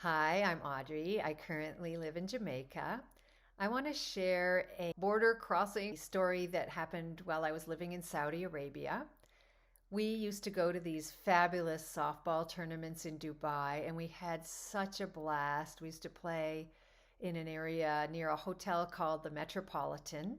Hi, I'm Audrey. I currently live in Jamaica. I want to share a border crossing story that happened while I was living in Saudi Arabia. We used to go to these fabulous softball tournaments in Dubai, and we had such a blast. We used to play in an area near a hotel called the Metropolitan,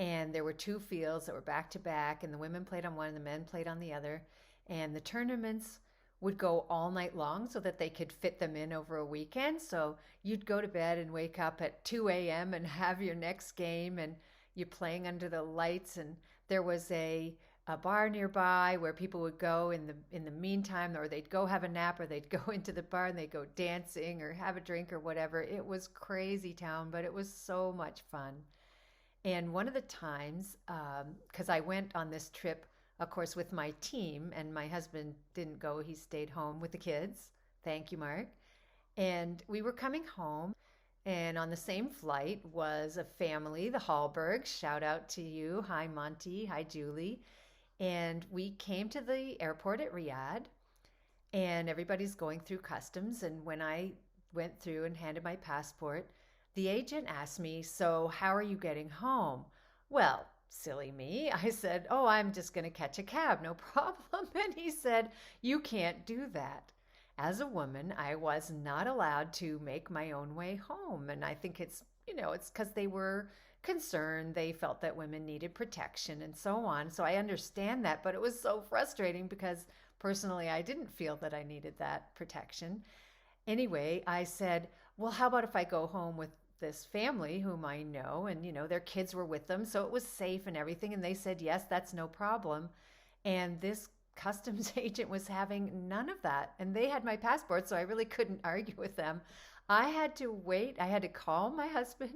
and there were two fields that were back to back, and the women played on one and the men played on the other. And the tournaments would go all night long so that they could fit them in over a weekend. So you'd go to bed and wake up at 2 a.m. and have your next game, and you're playing under the lights. And there was a bar nearby where people would go in the meantime, or they'd go have a nap, or they'd go into the bar and they'd go dancing or have a drink or whatever. It was crazy town, but it was so much fun. And one of the times, because I went on this trip, of course, with my team, and my husband didn't go, he stayed home with the kids. Thank you, Mark. And we were coming home, and on the same flight was a family, the Hallbergs. Shout out to you. Hi, Monty. Hi, Julie. And we came to the airport at Riyadh, and everybody's going through customs. And when I went through and handed my passport, the agent asked me, "So, how are you getting home?" Well, silly me, I said, "Oh, I'm just going to catch a cab, no problem." And he said, "You can't do that." As a woman, I was not allowed to make my own way home. And I think it's because they were concerned. They felt that women needed protection and so on. So I understand that, but it was so frustrating because personally, I didn't feel that I needed that protection. Anyway, I said, "Well, how about if I go home with this family whom I know?" And, their kids were with them. So it was safe and everything. And they said, "Yes, that's no problem." And this customs agent was having none of that. And they had my passport. So I really couldn't argue with them. I had to wait. I had to call my husband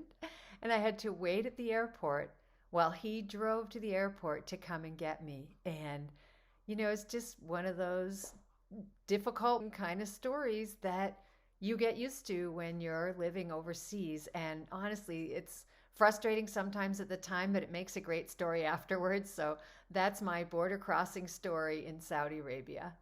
and I had to wait at the airport while he drove to the airport to come and get me. And, it's just one of those difficult kind of stories that you get used to when you're living overseas. And honestly, it's frustrating sometimes at the time, but it makes a great story afterwards. So that's my border crossing story in Saudi Arabia.